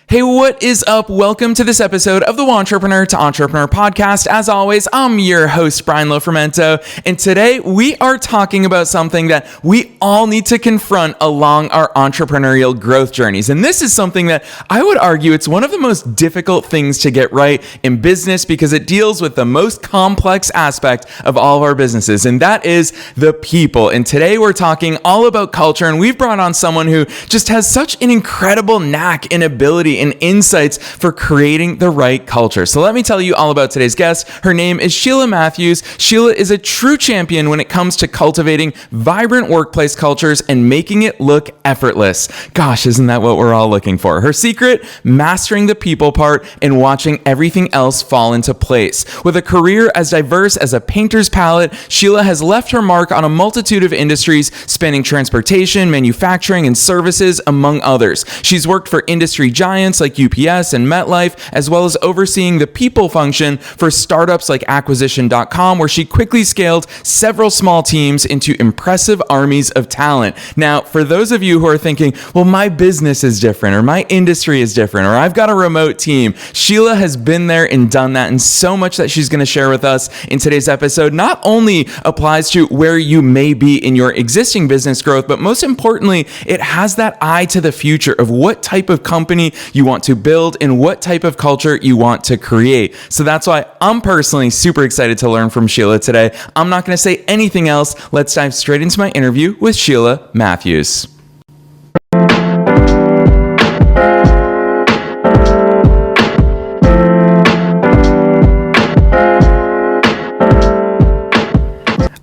Hey, what is up? Welcome to this episode of the Wantrepreneur to Entrepreneur podcast. As always, I'm your host, Brian Lofermento, and today we are talking about something that we all need to confront along our entrepreneurial growth journeys. And this is something that I would argue it's one of the most difficult things to get right in business because it deals with the most complex aspect of all of our businesses, and that is the people. And today we're talking all about culture, and we've brought on someone who just has such an incredible knack and ability and insights for creating the right culture. So let me tell you all about today's guest. Her name is Shelia Matthews. Sheila is a true champion when it comes to cultivating vibrant workplace cultures and making it look effortless. Gosh, isn't that what we're all looking for? Her secret, mastering the people part and watching everything else fall into place. With a career as diverse as a painter's palette, Sheila has left her mark on a multitude of industries spanning transportation, manufacturing, and services, among others. She's worked for industry giants like UPS and MetLife, as well as overseeing the people function for startups like acquisition.com, where she quickly scaled several small teams into impressive armies of talent. Now, for those of you who are thinking, well, my business is different, or my industry is different, or I've got a remote team, Sheila has been there and done that, and so much that she's going to share with us in today's episode not only applies to where you may be in your existing business growth, but most importantly, it has that eye to the future of what type of company you want to build and what type of culture you want to create. So that's why I'm personally super excited to learn from Sheila today. I'm not going to say anything else. Let's dive straight into my interview with Shelia Matthews.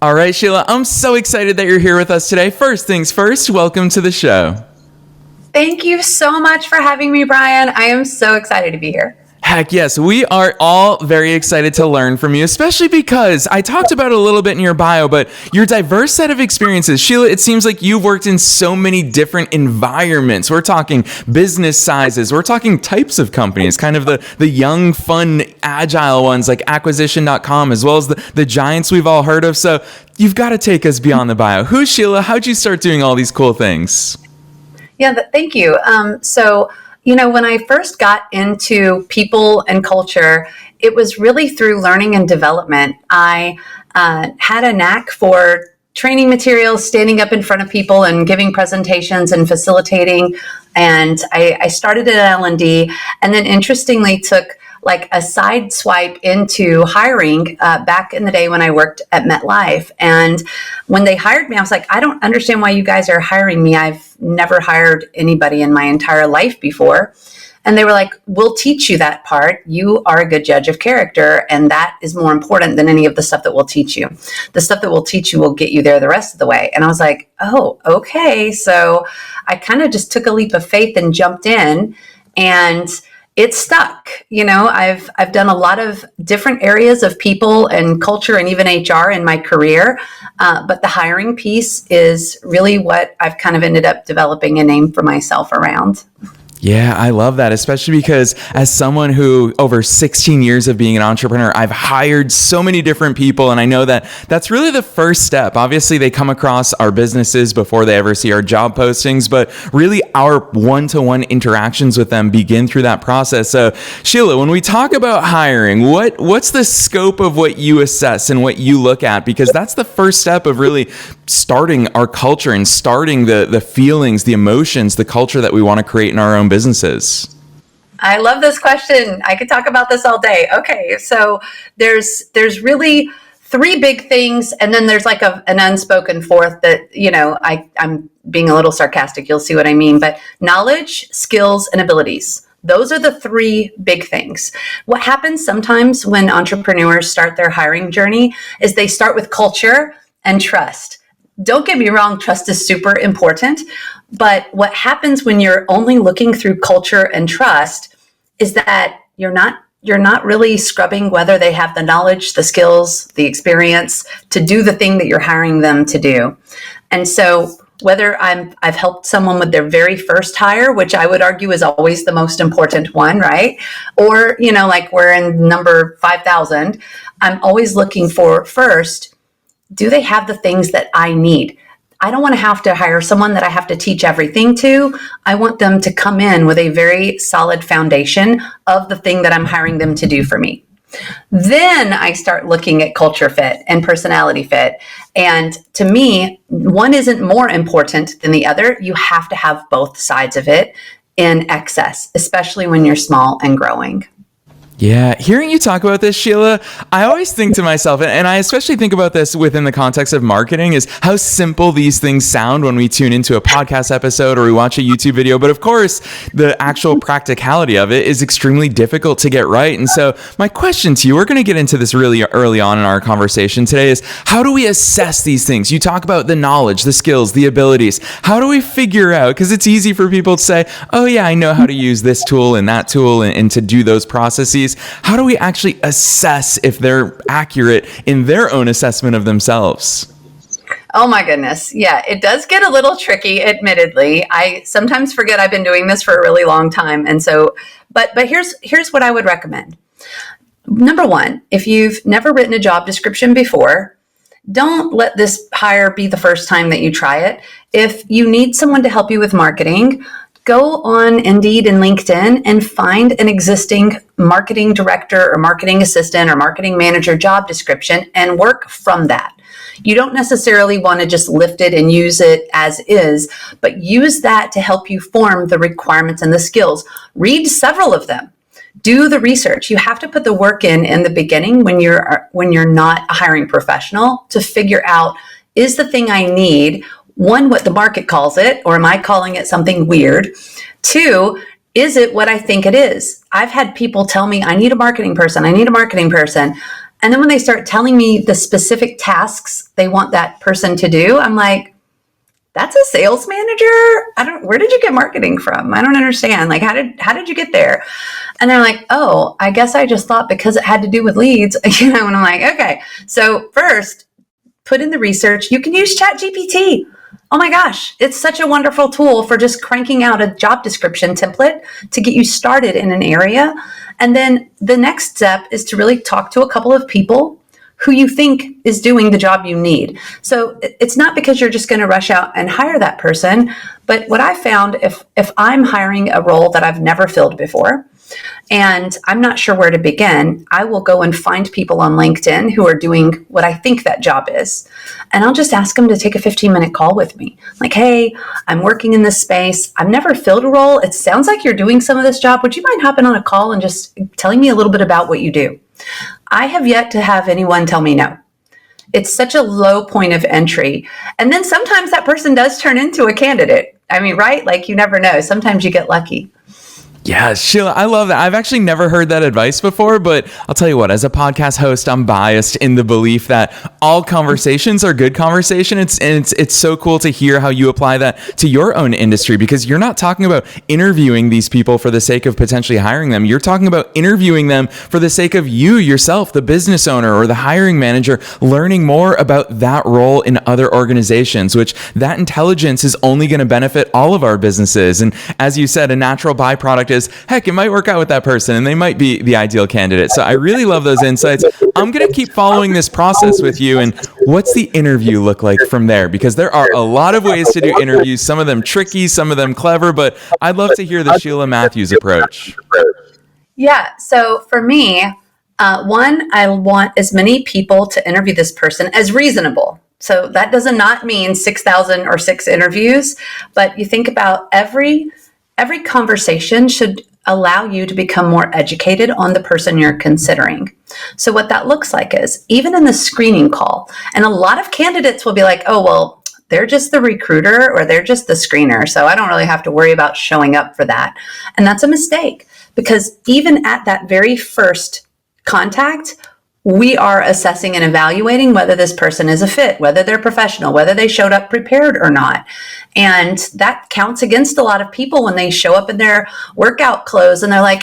All right, Sheila, I'm so excited that you're here with us today. First things first, welcome to the show. Thank you so much for having me, Brian. I am so excited to be here. Heck yes, we are all very excited to learn from you, especially because I talked about it a little bit in your bio, but your diverse set of experiences. Sheila, it seems like you've worked in so many different environments. We're talking business sizes. We're talking types of companies, kind of the young, fun, agile ones like acquisition.com, as well as the giants we've all heard of. So you've got to take us beyond the bio. Who's Sheila? How'd you start doing all these cool things? Yeah, thank you. When I first got into people and culture, it was really through learning and development. I had a knack for training materials, standing up in front of people and giving presentations and facilitating. And I started at L&D and then interestingly took like a side swipe into hiring back in the day when I worked at MetLife. And when they hired me, I was like, I don't understand why you guys are hiring me. I've never hired anybody in my entire life before. And they were like, we'll teach you that part. You are a good judge of character. And that is more important than any of the stuff that we'll teach you. The stuff that we'll teach you will get you there the rest of the way. And I was like, oh, okay. So I kind of just took a leap of faith and jumped in, and it stuck. I've done a lot of different areas of people and culture and even HR in my career. But the hiring piece is really what I've kind of ended up developing a name for myself around. Yeah, I love that, especially because as someone who over 16 years of being an entrepreneur, I've hired so many different people, and I know that that's really the first step. Obviously, they come across our businesses before they ever see our job postings, but really our one-to-one interactions with them begin through that process. So, Sheila, when we talk about hiring, what's the scope of what you assess and what you look at? Because that's the first step of really starting our culture and starting the feelings, the emotions, the culture that we want to create in our own businesses. I love this question. I could talk about this all day. Okay, so there's really three big things, and then there's like an unspoken fourth that, I'm being a little sarcastic. You'll see what I mean. But knowledge, skills, and abilities. Those are the three big things. What happens sometimes when entrepreneurs start their hiring journey is they start with culture and trust. Don't get me wrong, trust is super important. But what happens when you're only looking through culture and trust is that you're not really scrubbing whether they have the knowledge, the skills, the experience to do the thing that you're hiring them to do. And so whether I've helped someone with their very first hire, which I would argue is always the most important one, right? Or, like we're in number 5,000, I'm always looking for first, do they have the things that I need? I don't want to have to hire someone that I have to teach everything to. I want them to come in with a very solid foundation of the thing that I'm hiring them to do for me. Then I start looking at culture fit and personality fit. And to me, one isn't more important than the other. You have to have both sides of it in excess, especially when you're small and growing. Yeah, hearing you talk about this, Sheila, I always think to myself, and I especially think about this within the context of marketing, is how simple these things sound when we tune into a podcast episode or we watch a YouTube video. But of course, the actual practicality of it is extremely difficult to get right. And so my question to you, we're going to get into this really early on in our conversation today, is how do we assess these things? You talk about the knowledge, the skills, the abilities. How do we figure out, because it's easy for people to say, oh yeah, I know how to use this tool and that tool and to do those processes. How do we actually assess if they're accurate in their own assessment of themselves? Oh my goodness. Yeah, it does get a little tricky, admittedly. I sometimes forget I've been doing this for a really long time. And so, but here's what I would recommend. Number one, if you've never written a job description before, don't let this hire be the first time that you try it. If you need someone to help you with marketing, go on Indeed and LinkedIn and find an existing marketing director or marketing assistant or marketing manager job description and work from that. You don't necessarily want to just lift it and use it as is, but use that to help you form the requirements and the skills. Read several of them. Do the research. You have to put the work in the beginning when you're not a hiring professional to figure out, is the thing I need, one, what the market calls it, or am I calling it something weird? Two, is it what I think it is? I've had people tell me, I need a marketing person. And then when they start telling me the specific tasks they want that person to do, I'm like, that's a sales manager? Where did you get marketing from? I don't understand. Like, how did you get there? And they're like, oh, I guess I just thought because it had to do with leads, and I'm like, okay. So first, put in the research. You can use ChatGPT. Oh my gosh, it's such a wonderful tool for just cranking out a job description template to get you started in an area. And then the next step is to really talk to a couple of people who you think is doing the job you need. So it's not because you're just going to rush out and hire that person. But what I found, if I'm hiring a role that I've never filled before, and I'm not sure where to begin, I will go and find people on LinkedIn who are doing what I think that job is. And I'll just ask them to take a 15-minute call with me. Like, hey, I'm working in this space. I've never filled a role. It sounds like you're doing some of this job. Would you mind hopping on a call and just telling me a little bit about what you do? I have yet to have anyone tell me no. It's such a low point of entry. And then sometimes that person does turn into a candidate. I mean, right? Like, you never know. Sometimes you get lucky. Yeah, Sheila, I love that. I've actually never heard that advice before, but I'll tell you what, as a podcast host, I'm biased in the belief that all conversations are good conversation. It's so cool to hear how you apply that to your own industry, because you're not talking about interviewing these people for the sake of potentially hiring them. You're talking about interviewing them for the sake of you yourself, the business owner or the hiring manager, learning more about that role in other organizations, which that intelligence is only going to benefit all of our businesses. And as you said, a natural byproduct is, heck, it might work out with that person and they might be the ideal candidate. So I really love those insights. I'm going to keep following this process with you. And what's the interview look like from there? Because there are a lot of ways to do interviews, some of them tricky, some of them clever, but I'd love to hear the Shelia Matthews approach. Yeah. So for me, one, I want as many people to interview this person as reasonable. So that does not mean 6,000 or 6 interviews, but you think about every conversation should allow you to become more educated on the person you're considering. So what that looks like is, even in the screening call, and a lot of candidates will be like, oh, well, they're just the recruiter or they're just the screener, so I don't really have to worry about showing up for that. And that's a mistake, because even at that very first contact, we are assessing and evaluating whether this person is a fit, whether they're professional, whether they showed up prepared or not. And that counts against a lot of people when they show up in their workout clothes and they're like,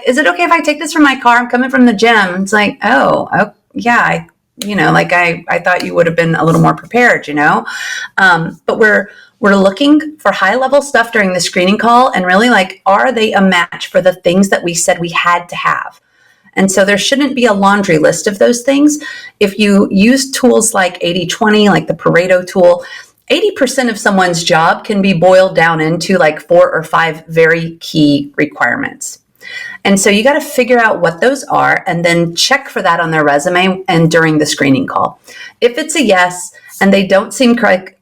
is it okay if I take this from my car? I'm coming from the gym. It's like, oh yeah, I thought you would have been a little more prepared, but we're looking for high level stuff during the screening call, and really, like, are they a match for the things that we said we had to have? And so there shouldn't be a laundry list of those things. If you use tools like 80-20, like the Pareto tool, 80% of someone's job can be boiled down into like 4 or 5 very key requirements. And so you got to figure out what those are and then check for that on their resume and during the screening call. If it's a yes and they don't seem correct,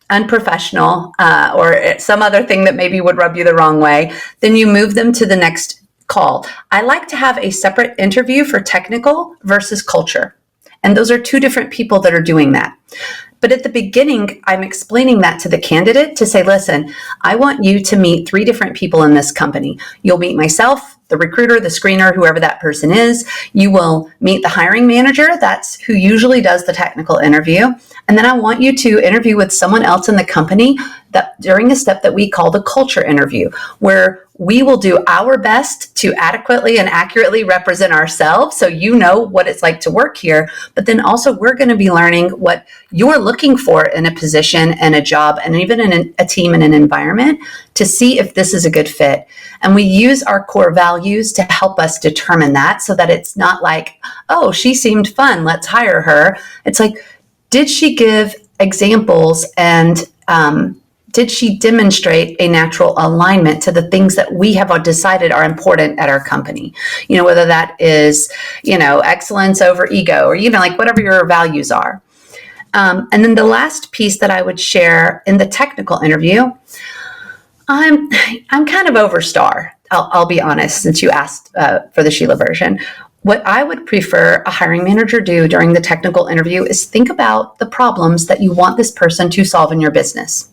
unprofessional or some other thing that maybe would rub you the wrong way, then you move them to the next call. I like to have a separate interview for technical versus culture. And those are 2 different people that are doing that. But at the beginning, I'm explaining that to the candidate to say, listen, I want you to meet 3 different people in this company. You'll meet myself, the recruiter, the screener, whoever that person is. You will meet the hiring manager. That's who usually does the technical interview. And then I want you to interview with someone else in the company that during a step that we call the culture interview, where we will do our best to adequately and accurately represent ourselves so you know what it's like to work here. But then also we're going to be learning what you're looking for in a position and a job and even in a team and an environment to see if this is a good fit. And we use our core values to help us determine that so that it's not like, oh, she seemed fun, let's hire her. It's like, did she give examples and did she demonstrate a natural alignment to the things that we have decided are important at our company? Whether that is, excellence over ego or, like whatever your values are. And then the last piece that I would share in the technical interview, I'm kind of over star. I'll be honest, since you asked for the Sheila version. What I would prefer a hiring manager do during the technical interview is think about the problems that you want this person to solve in your business.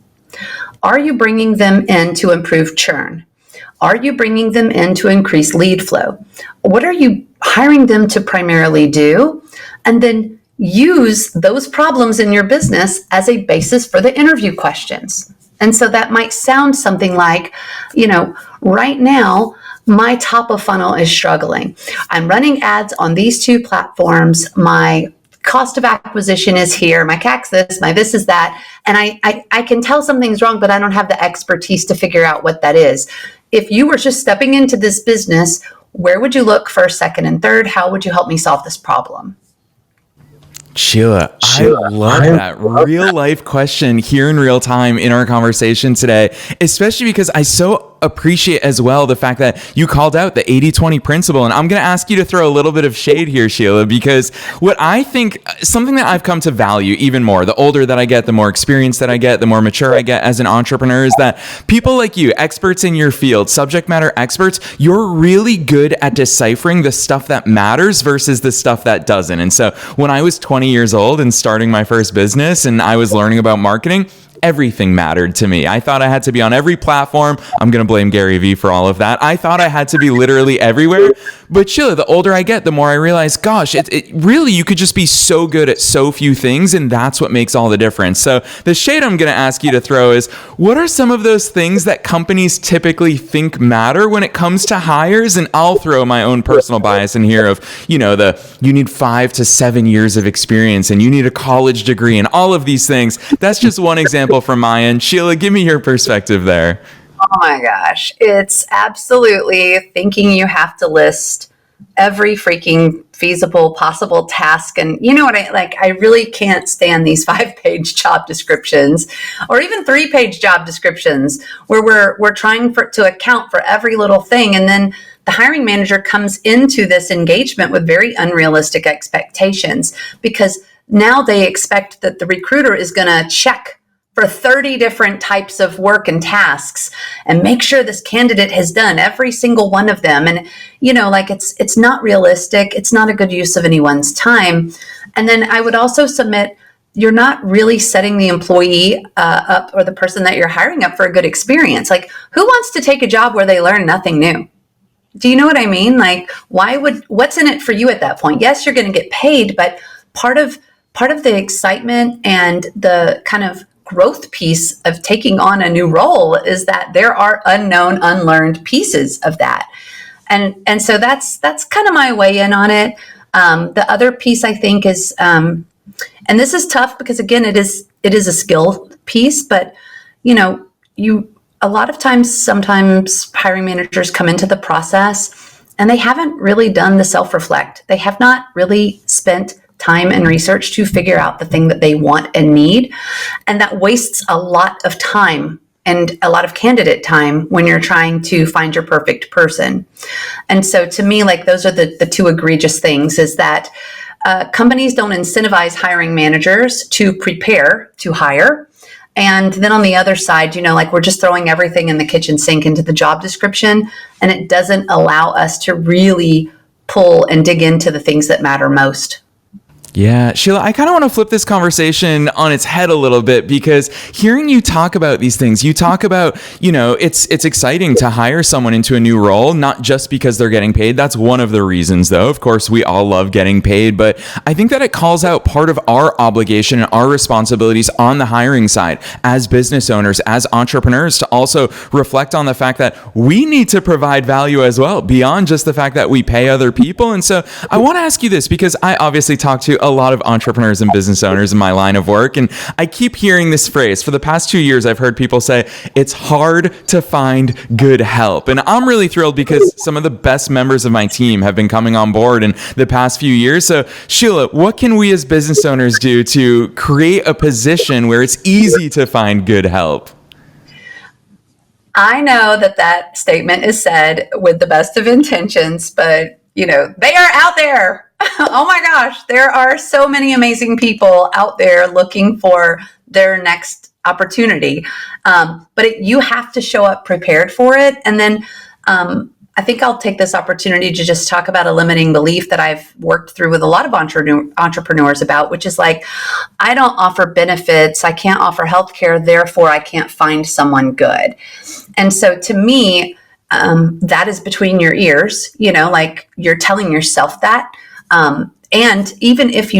Are you bringing them in to improve churn? Are you bringing them in to increase lead flow? What are you hiring them to primarily do? And then use those problems in your business as a basis for the interview questions. And so that might sound something like, right now, my top of funnel is struggling. I'm running ads on these 2 platforms. My cost of acquisition is here. My CAC's this, my this is that. And I can tell something's wrong, but I don't have the expertise to figure out what that is. If you were just stepping into this business, where would you look first, second, and third? How would you help me solve this problem? Sheila, I love that real life question here in real time in our conversation today, especially because I so appreciate as well the fact that you called out the 80-20 principle. And I'm going to ask you to throw a little bit of shade here, Sheila, because what I think, something that I've come to value even more, the older that I get, the more experience that I get, the more mature I get as an entrepreneur, is that people like you, experts in your field, subject matter experts, you're really good at deciphering the stuff that matters versus the stuff that doesn't. And so when I was 20 years old and starting my first business and I was learning about marketing, everything mattered to me. I thought I had to be on every platform. I'm going to blame Gary Vee for all of that. I thought I had to be literally everywhere. But Sheila, the older I get, the more I realize, gosh, it really, you could just be so good at so few things. And that's what makes all the difference. So the shade I'm going to ask you to throw is, what are some of those things that companies typically think matter when it comes to hires? And I'll throw my own personal bias in here of, you need 5 to 7 years of experience and you need a college degree and all of these things. That's just one example from my end. Sheila, give me your perspective there. Oh my gosh. It's absolutely thinking you have to list every freaking feasible possible task. And you know what I really can't stand these 5-page job descriptions or even 3-page job descriptions where we're trying to account for every little thing. And then the hiring manager comes into this engagement with very unrealistic expectations because now they expect that the recruiter is going to check for 30 different types of work and tasks and make sure this candidate has done every single one of them. And, it's not realistic. It's not a good use of anyone's time. And then I would also submit, you're not really setting the employee up or the person that you're hiring up for a good experience. Like, who wants to take a job where they learn nothing new? Do you know what I mean? Like, what's in it for you at that point? Yes, you're going to get paid, but part of the excitement and the kind of growth piece of taking on a new role is that there are unknown, unlearned pieces of that. And so that's kind of my way in on it. The other piece I think is, and this is tough because again, it is a skill piece, but a lot of times, sometimes hiring managers come into the process and they haven't really done the self-reflect. They have not really spent time and research to figure out the thing that they want and need. And that wastes a lot of time and a lot of candidate time when you're trying to find your perfect person. And so to me, like, those are the two egregious things, is that companies don't incentivize hiring managers to prepare to hire. And then on the other side, like, we're just throwing everything in the kitchen sink into the job description, and it doesn't allow us to really pull and dig into the things that matter most. Yeah, Sheila, I kind of want to flip this conversation on its head a little bit, because hearing you talk about these things, you talk about, it's exciting to hire someone into a new role, not just because they're getting paid. That's one of the reasons, though. Of course, we all love getting paid, but I think that it calls out part of our obligation and our responsibilities on the hiring side as business owners, as entrepreneurs, to also reflect on the fact that we need to provide value as well, beyond just the fact that we pay other people. And so I want to ask you this, because I obviously talk to a lot of entrepreneurs and business owners in my line of work, and I keep hearing this phrase. For the past 2 years, I've heard people say it's hard to find good help. And I'm really thrilled because some of the best members of my team have been coming on board in the past few years. So Sheila, what can we as business owners do to create a position where it's easy to find good help? I know that statement is said with the best of intentions, but they are out there. Oh my gosh, there are so many amazing people out there looking for their next opportunity. But you have to show up prepared for it. And then I think I'll take this opportunity to just talk about a limiting belief that I've worked through with a lot of entrepreneurs about, which is like, I don't offer benefits, I can't offer healthcare, therefore I can't find someone good. And so to me, that is between your ears, like, you're telling yourself that. And even if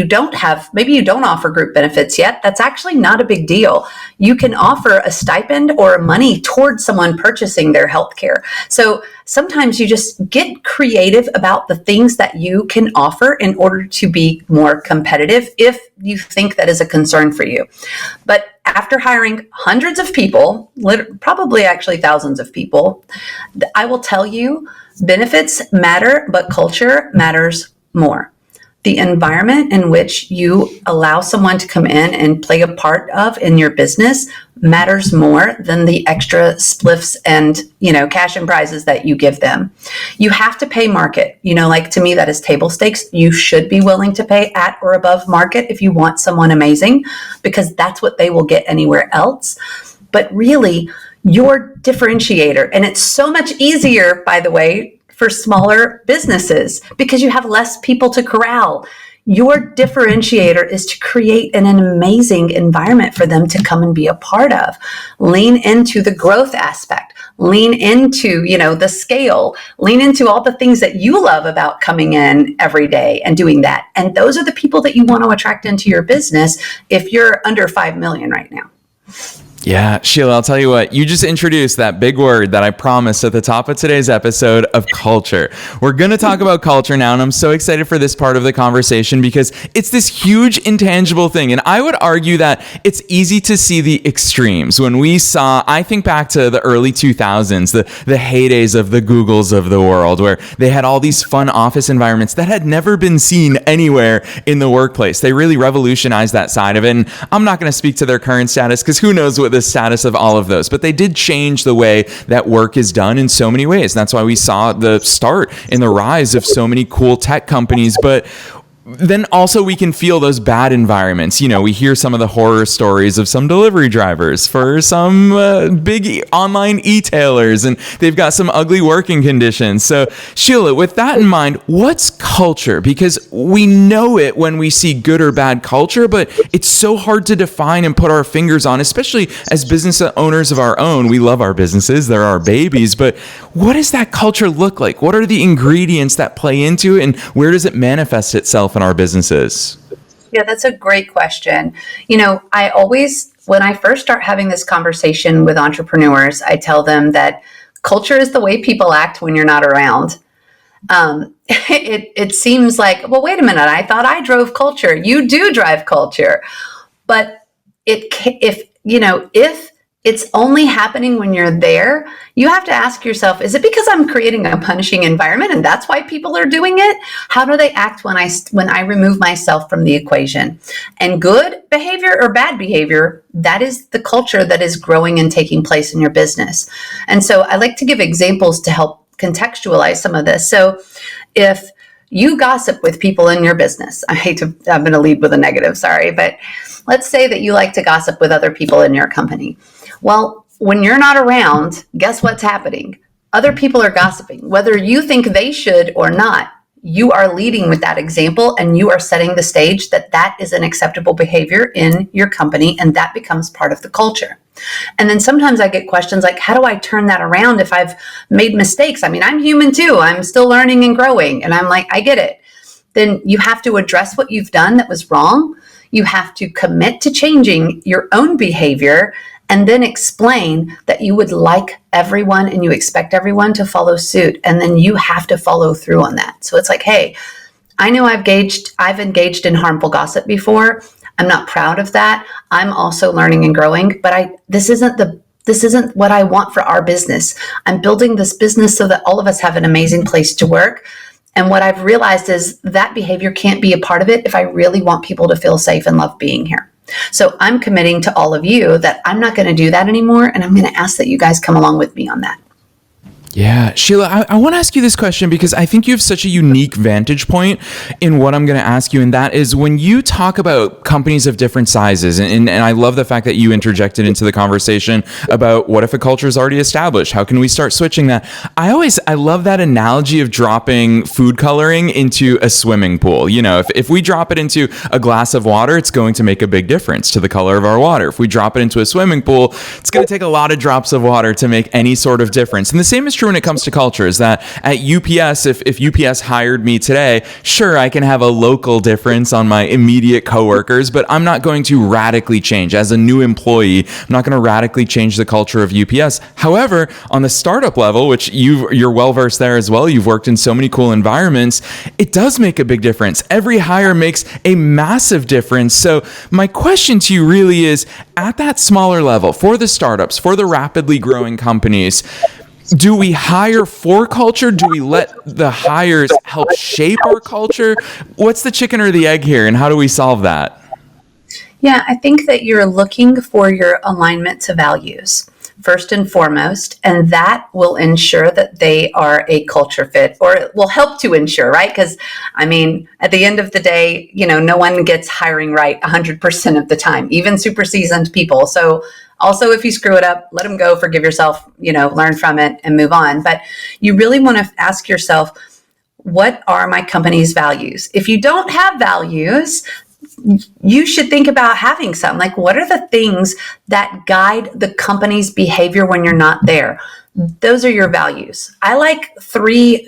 maybe you don't offer group benefits yet, that's actually not a big deal. You can offer a stipend or money towards someone purchasing their healthcare. So sometimes you just get creative about the things that you can offer in order to be more competitive, if you think that is a concern for you. But after hiring hundreds of people, probably actually thousands of people, I will tell you, benefits matter, but culture matters more. The environment in which you allow someone to come in and play a part of in your business matters more than the extra spliffs and, cash and prizes that you give them. You have to pay market. Like, to me, that is table stakes. You should be willing to pay at or above market if you want someone amazing, because that's what they will get anywhere else. But really, your differentiator, and it's so much easier, by the way, for smaller businesses, because you have less people to corral. Your differentiator is to create an amazing environment for them to come and be a part of. Lean into the growth aspect, lean into, the scale, lean into all the things that you love about coming in every day and doing that. And those are the people that you want to attract into your business if you're under 5 million right now. Yeah, Sheila, I'll tell you what, you just introduced that big word that I promised at the top of today's episode of culture. We're going to talk about culture now, and I'm so excited for this part of the conversation because it's this huge intangible thing. And I would argue that it's easy to see the extremes. When I think back to the early 2000s, the heydays of the Googles of the world, where they had all these fun office environments that had never been seen anywhere in the workplace. They really revolutionized that side of it. And I'm not going to speak to their current status because who knows what the status of all of those, but they did change the way that work is done in so many ways. And that's why we saw the start in the rise of so many cool tech companies. But then also we can feel those bad environments. We hear some of the horror stories of some delivery drivers for some big online e-tailers, and they've got some ugly working conditions. So Sheila, with that in mind, what's culture? Because we know it when we see good or bad culture, but it's so hard to define and put our fingers on, especially as business owners of our own. We love our businesses. They're our babies, but what does that culture look like? What are the ingredients that play into it, and where does it manifest itself in our businesses? Yeah, that's a great question. I always, when I first start having this conversation with entrepreneurs, I tell them that culture is the way people act when you're not around. It seems like, well, wait a minute, I thought I drove culture. You do drive culture. But if it's only happening when you're there. You have to ask yourself, is it because I'm creating a punishing environment and that's why people are doing it? How do they act when I remove myself from the equation? And good behavior or bad behavior, that is the culture that is growing and taking place in your business. And so I like to give examples to help contextualize some of this. So if you gossip with people in your business, I'm going to lead with a negative, sorry, but let's say that you like to gossip with other people in your company. Well, when you're not around, guess what's happening? Other people are gossiping. Whether you think they should or not, you are leading with that example and you are setting the stage that that is an acceptable behavior in your company, and that becomes part of the culture. And then sometimes I get questions like, how do I turn that around if I've made mistakes? I mean, I'm human too. I'm still learning and growing. And I'm like, I get it. Then you have to address what you've done that was wrong. You have to commit to changing your own behavior, and then explain that you would like everyone and you expect everyone to follow suit. And then you have to follow through on that. So it's like, hey, I know I've engaged in harmful gossip before. I'm not proud of that. I'm also learning and growing, but this isn't what I want for our business. I'm building this business so that all of us have an amazing place to work. And what I've realized is that behavior can't be a part of it if I really want people to feel safe and love being here. So I'm committing to all of you that I'm not going to do that anymore. And I'm going to ask that you guys come along with me on that. Yeah, Sheila, I want to ask you this question because I think you have such a unique vantage point in what I'm going to ask you. And that is when you talk about companies of different sizes, and I love the fact that you interjected into the conversation about what if a culture is already established? How can we start switching that? I love that analogy of dropping food coloring into a swimming pool. You know, if we drop it into a glass of water, it's going to make a big difference to the color of our water. If we drop it into a swimming pool, it's going to take a lot of drops of water to make any sort of difference. And the same is true when it comes to culture, is that at UPS, if UPS hired me today, sure, I can have a local difference on my immediate coworkers, but I'm not going to radically change. As a new employee, I'm not going to radically change the culture of UPS. However, on the startup level, which you're well-versed there as well, you've worked in so many cool environments, it does make a big difference. Every hire makes a massive difference. So my question to you really is, at that smaller level, for the startups, for the rapidly growing companies, do we hire for culture? Do we let the hires help shape our culture? What's the chicken or the egg here, and how do we solve that? Yeah, I think that you're looking for your alignment to values first and foremost, and that will ensure that they are a culture fit, or it will help to ensure, right? Because I mean, at the end of the day, no one gets hiring right 100% of the time, even super seasoned people. So also, if you screw it up, let them go, forgive yourself, learn from it and move on. But you really want to ask yourself, what are my company's values? If you don't have values, you should think about having some. Like, what are the things that guide the company's behavior when you're not there? Those are your values. I like 3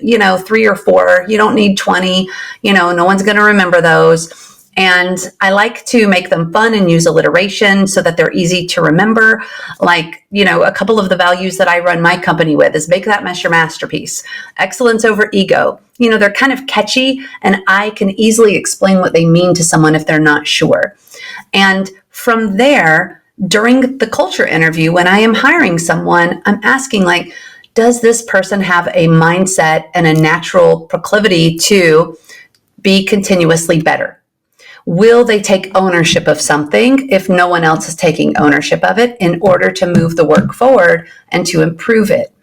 or 4. You don't need 20. No one's going to remember those. And I like to make them fun and use alliteration so that they're easy to remember. Like, a couple of the values that I run my company with is make that mess your masterpiece, excellence over ego. They're kind of catchy, and I can easily explain what they mean to someone if they're not sure. And from there, during the culture interview, when I am hiring someone, I'm asking, like, does this person have a mindset and a natural proclivity to be continuously better? Will they take ownership of something if no one else is taking ownership of it in order to move the work forward and to improve it?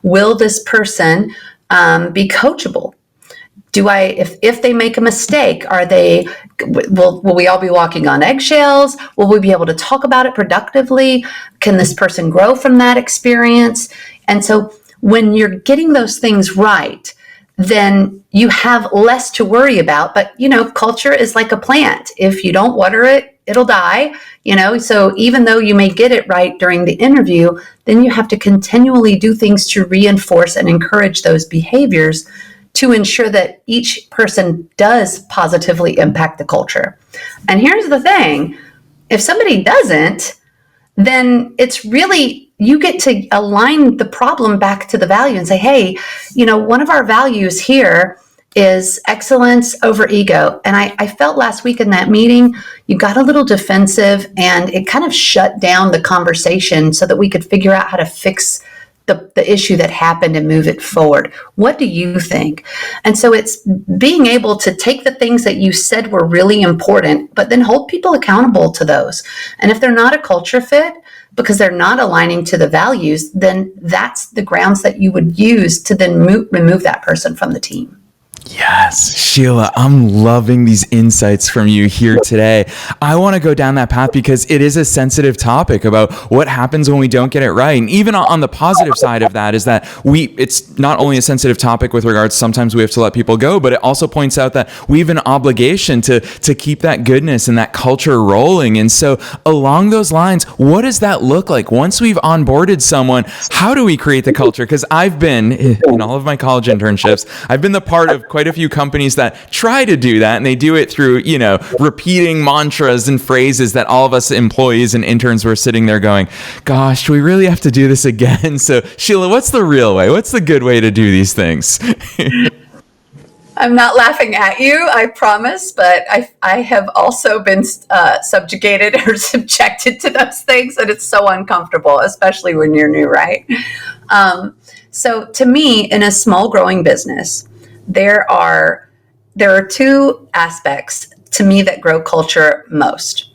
Will this person be coachable? If they make a mistake, will we all be walking on eggshells? Will we be able to talk about it productively? Can this person grow from that experience? And so when you're getting those things right, then you have less to worry about. But, culture is like a plant. If you don't water it, it'll die, So even though you may get it right during the interview, then you have to continually do things to reinforce and encourage those behaviors to ensure that each person does positively impact the culture. And here's the thing. If somebody doesn't, then it's really, you get to align the problem back to the value and say, hey, one of our values here is excellence over ego. And I felt last week in that meeting, you got a little defensive and it kind of shut down the conversation so that we could figure out how to fix the issue that happened and move it forward. What do you think? And so it's being able to take the things that you said were really important, but then hold people accountable to those. And if they're not a culture fit, because they're not aligning to the values, then that's the grounds that you would use to then remove that person from the team. Yes, Sheila, I'm loving these insights from you here today. I want to go down that path because it is a sensitive topic about what happens when we don't get it right. And even on the positive side of that is that it's not only a sensitive topic with regards, sometimes we have to let people go, but it also points out that we have an obligation to keep that goodness and that culture rolling. And so along those lines, what does that look like? Once we've onboarded someone, how do we create the culture? Because I've been, in all of my college internships, I've been the part of quite a few companies that try to do that, and they do it through, repeating mantras and phrases that all of us employees and interns were sitting there going, gosh, do we really have to do this again? So Sheila, what's the real way? What's the good way to do these things? I'm not laughing at you, I promise, but I have also been subjugated or subjected to those things, and it's so uncomfortable, especially when you're new, right? So to me, in a small growing business, there are two aspects to me that grow culture most.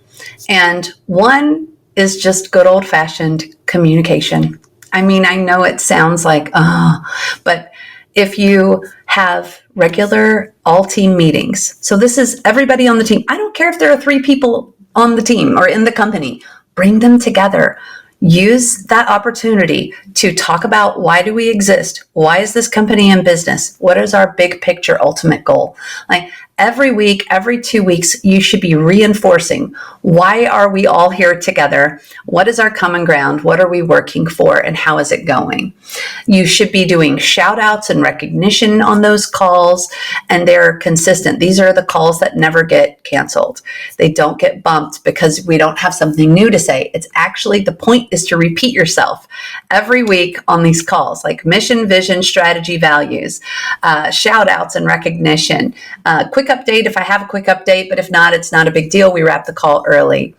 And one is just good old fashioned communication. I mean, I know it sounds like, but if you have regular all team meetings, so this is everybody on the team. I don't care if there are 3 people on the team or in the company, bring them together. Use that opportunity to talk about, why do we exist? Why is this company in business? What is our big picture ultimate goal? Like every week, every 2 weeks, you should be reinforcing, why are we all here together? What is our common ground? What are we working for? And how is it going? You should be doing shout outs and recognition on those calls, and they're consistent. These are the calls that never get canceled. They don't get bumped because we don't have something new to say. It's actually, the point is to repeat yourself every week on these calls, like mission, vision, strategy, values, shout outs and recognition, quick update if I have a quick update, but if not, it's not a big deal. We wrap the call early.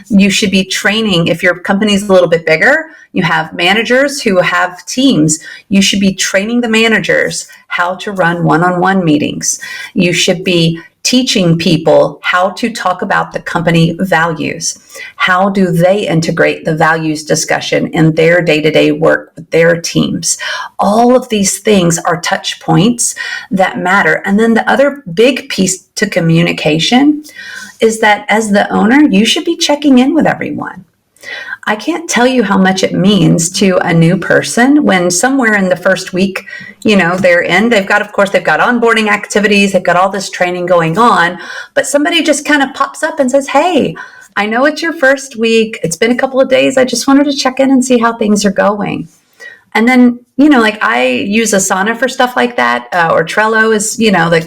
You should be training. If your company's a little bit bigger, you have managers who have teams. You should be training the managers how to run one-on-one meetings. You should be teaching people how to talk about the company values. How do they integrate the values discussion in their day-to-day work with their teams? All of these things are touch points that matter. And then the other big piece to communication is that as the owner, you should be checking in with everyone. I can't tell you how much it means to a new person when somewhere in the first week, they're in, they've got onboarding activities, they've got all this training going on, but somebody just kind of pops up and says, hey, I know it's your first week. It's been a couple of days. I just wanted to check in and see how things are going. And then, I use Asana for stuff like that, or Trello is,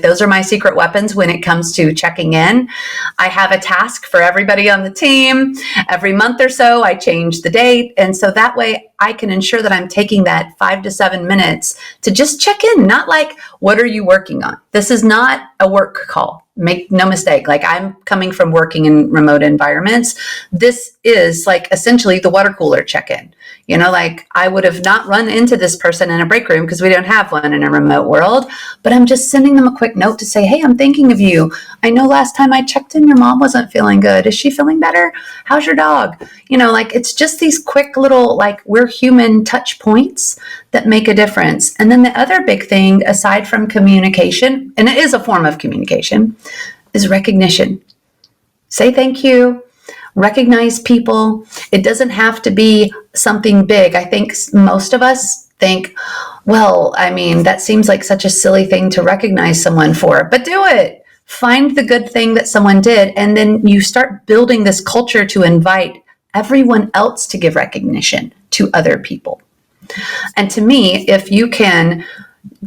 those are my secret weapons when it comes to checking in. I have a task for everybody on the team. Every month or so, I change the date. And so that way I can ensure that I'm taking that 5 to 7 minutes to just check in, not like, what are you working on? This is not a work call. Make no mistake. Like, I'm coming from working in remote environments. This is like essentially the water cooler check-in. I would have not run into this person in a break room because we don't have one in a remote world, but I'm just sending them a quick note to say, hey, I'm thinking of you. I know last time I checked in, your mom wasn't feeling good. Is she feeling better? How's your dog? It's just these quick little, we're human touch points that make a difference. And then the other big thing, aside from communication, and it is a form of communication, is recognition. Say thank you. Recognize people. It doesn't have to be something big. I think most of us think, that seems like such a silly thing to recognize someone for, but do it. Find the good thing that someone did, and then you start building this culture to invite everyone else to give recognition to other people. And to me, if you can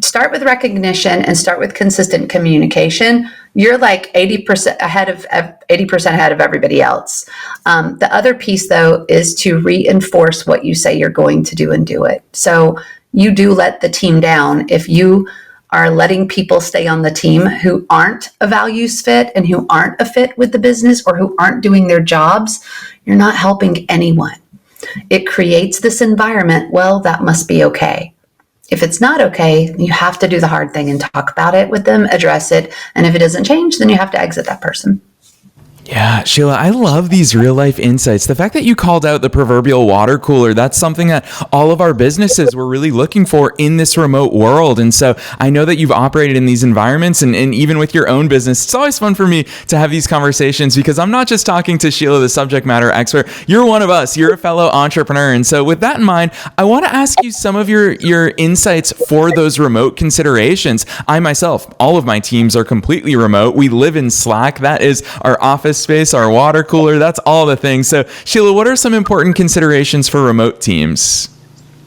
start with recognition and start with consistent communication, you're like 80% ahead of everybody else. The other piece, though, is to reinforce what you say you're going to do and do it. So you do let the team down if you are letting people stay on the team who aren't a values fit and who aren't a fit with the business or who aren't doing their jobs, you're not helping anyone. It creates this environment, well, that must be okay. If it's not okay, you have to do the hard thing and talk about it with them, address it. And if it doesn't change, then you have to exit that person. Yeah, Sheila, I love these real life insights. The fact that you called out the proverbial water cooler, that's something that all of our businesses were really looking for in this remote world. And so I know that you've operated in these environments and even with your own business. It's always fun for me to have these conversations because I'm not just talking to Sheila, the subject matter expert. You're one of us. You're a fellow entrepreneur. And so with that in mind, I want to ask you some of your insights for those remote considerations. I myself, all of my teams are completely remote. We live in Slack. That is our office space, our water cooler, that's all the things. So Sheila, what are some important considerations for remote teams?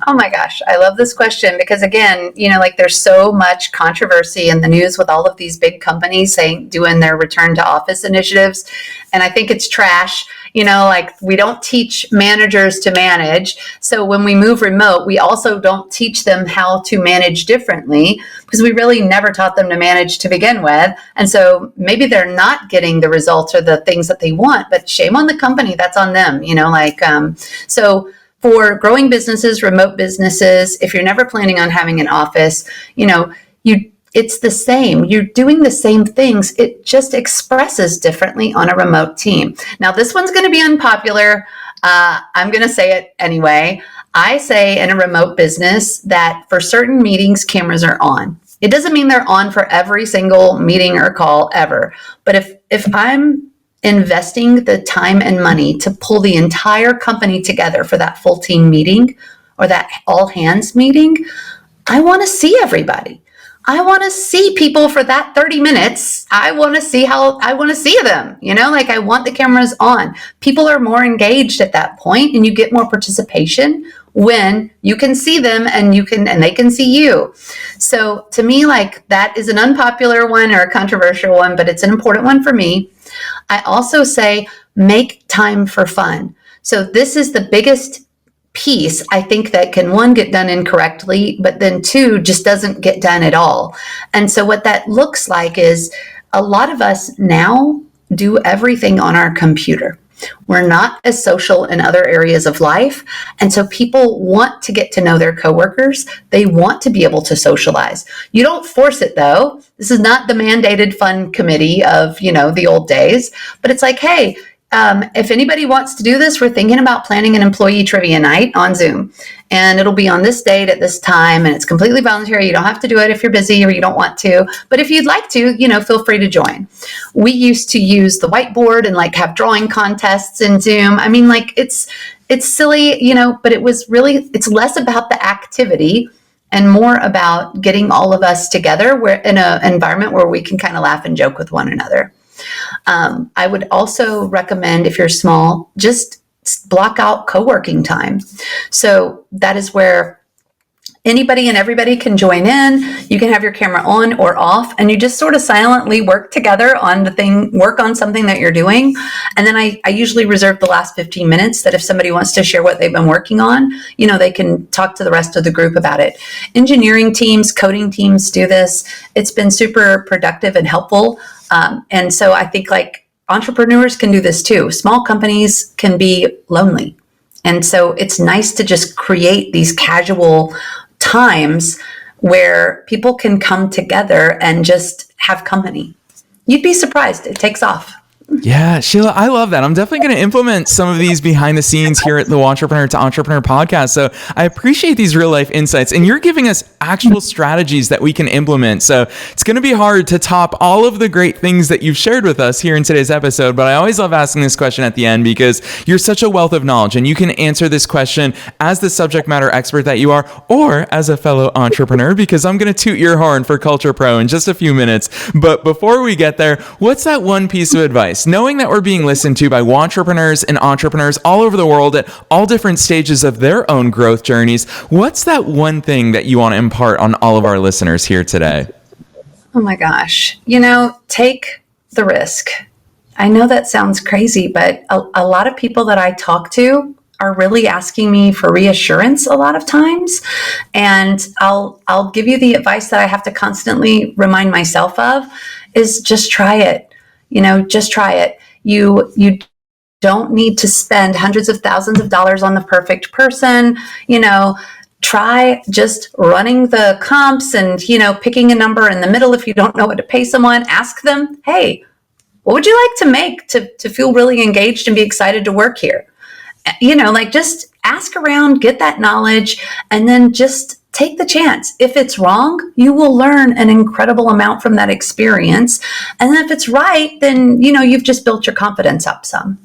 Oh my gosh, I love this question because again, like there's so much controversy in the news with all of these big companies doing their return to office initiatives. And I think it's trash. Like we don't teach managers to manage. So when we move remote, we also don't teach them how to manage differently because we really never taught them to manage to begin with. And so maybe they're not getting the results or the things that they want, but shame on the company. That's on them, so for growing businesses, remote businesses, if you're never planning on having an office, it's the same. You're doing the same things. It just expresses differently on a remote team. Now, this one's going to be unpopular. I'm going to say it anyway. I say in a remote business that for certain meetings, cameras are on. It doesn't mean they're on for every single meeting or call ever. But if I'm investing the time and money to pull the entire company together for that full team meeting or that all hands meeting, I want to see everybody. I want to see people for that 30 minutes. I want to see them, I want the cameras on. People are more engaged at that point and you get more participation when you can see them and they can see you. So to me, that is an unpopular one or a controversial one, but it's an important one for me. I also say make time for fun. So this is the biggest piece I think that can, one, get done incorrectly, but then two, just doesn't get done at all. And so what that looks like is a lot of us now do everything on our computer. We're not as social in other areas of life. And so people want to get to know their coworkers. They want to be able to socialize. You don't force it though. This is not the mandated fun committee of, the old days, but it's like, hey, if anybody wants to do this, we're thinking about planning an employee trivia night on Zoom. And it'll be on this date at this time. And it's completely voluntary. You don't have to do it if you're busy or you don't want to. But if you'd like to, feel free to join. We used to use the whiteboard and have drawing contests in Zoom. I mean, it's silly, but it's less about the activity and more about getting all of us together. We're in an environment where we can kind of laugh and joke with one another. I would also recommend, if you're small, just block out co-working time. So that is where anybody and everybody can join in. You can have your camera on or off, and you just sort of silently work together on work on something that you're doing. And then I usually reserve the last 15 minutes that if somebody wants to share what they've been working on, they can talk to the rest of the group about it. Engineering teams, coding teams do this. It's been super productive and helpful. And so I think entrepreneurs can do this too. Small companies can be lonely. And so it's nice to just create these casual times where people can come together and just have company. You'd be surprised. It takes off. Yeah, Sheila, I love that. I'm definitely going to implement some of these behind the scenes here at the Wantrepreneur to Entrepreneur podcast. So I appreciate these real life insights, and you're giving us actual strategies that we can implement. So it's going to be hard to top all of the great things that you've shared with us here in today's episode. But I always love asking this question at the end because you're such a wealth of knowledge, and you can answer this question as the subject matter expert that you are, or as a fellow entrepreneur, because I'm going to toot your horn for Culture Pro in just a few minutes. But before we get there, what's that one piece of advice? Knowing that we're being listened to by wantrepreneurs and entrepreneurs all over the world at all different stages of their own growth journeys, what's that one thing that you want to impart on all of our listeners here today? Oh my gosh. Take the risk. I know that sounds crazy, but a lot of people that I talk to are really asking me for reassurance a lot of times. And I'll give you the advice that I have to constantly remind myself of is just try it. Just try it. You don't need to spend hundreds of thousands of dollars on the perfect person. Try just running the comps and, picking a number in the middle. If you don't know what to pay someone, ask them, hey, what would you like to make to feel really engaged and be excited to work here? Just ask around, get that knowledge, and then just take the chance. If it's wrong, you will learn an incredible amount from that experience. And then if it's right, then, you've just built your confidence up some.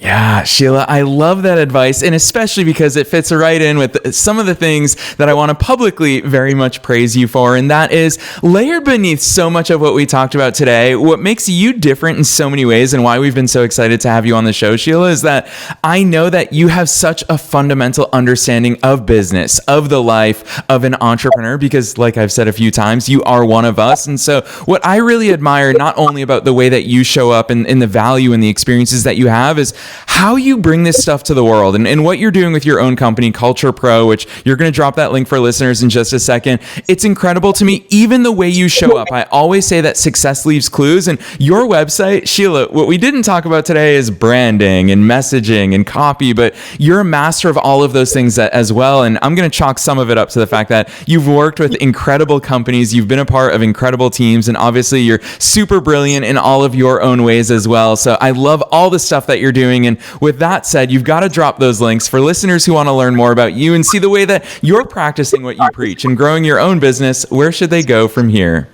Yeah, Sheila, I love that advice, and especially because it fits right in with some of the things that I want to publicly very much praise you for, and that is layered beneath so much of what we talked about today. What makes you different in so many ways and why we've been so excited to have you on the show, Sheila, is that I know that you have such a fundamental understanding of business, of the life of an entrepreneur, because like I've said a few times, you are one of us. And so what I really admire, not only about the way that you show up and the value and the experiences that you have, is how you bring this stuff to the world and what you're doing with your own company, Culture Pro, which you're going to drop that link for listeners in just a second. It's incredible to me, even the way you show up. I always say that success leaves clues, and your website, Sheila, what we didn't talk about today is branding and messaging and copy, but you're a master of all of those things as well. And I'm going to chalk some of it up to the fact that you've worked with incredible companies, you've been a part of incredible teams, and obviously you're super brilliant in all of your own ways as well. So I love all the stuff that you're doing. And with that said, you've got to drop those links for listeners who want to learn more about you and see the way that you're practicing what you preach and growing your own business. Where should they go from here?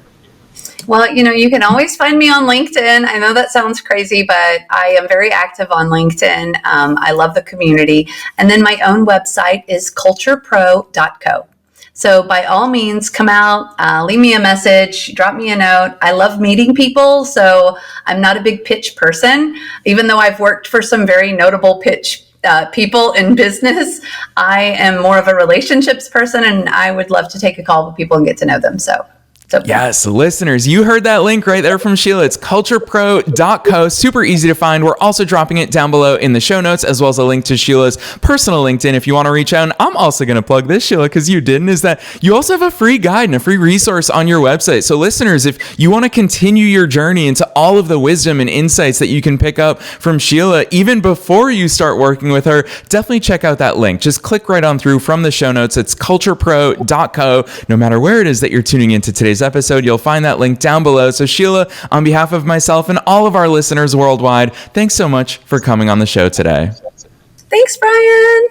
Well, you can always find me on LinkedIn. I know that sounds crazy, but I am very active on LinkedIn. I love the community. And then my own website is culturepro.co. So by all means, come out, leave me a message, drop me a note. I love meeting people, so I'm not a big pitch person. Even though I've worked for some very notable pitch people in business, I am more of a relationships person, and I would love to take a call with people and get to know them. So yes, listeners, you heard that link right there from Sheila. It's culturepro.co. Super easy to find. We're also dropping it down below in the show notes, as well as a link to Sheila's personal LinkedIn if you want to reach out. And I'm also going to plug this, Sheila, because you didn't, is that you also have a free guide and a free resource on your website. So listeners, if you want to continue your journey into all of the wisdom and insights that you can pick up from Sheila, even before you start working with her, definitely check out that link. Just click right on through from the show notes. It's culturepro.co. No matter where it is that you're tuning into today's episode, you'll find that link down below. So Sheila, on behalf of myself and all of our listeners worldwide, thanks so much for coming on the show today. Thanks, Brian.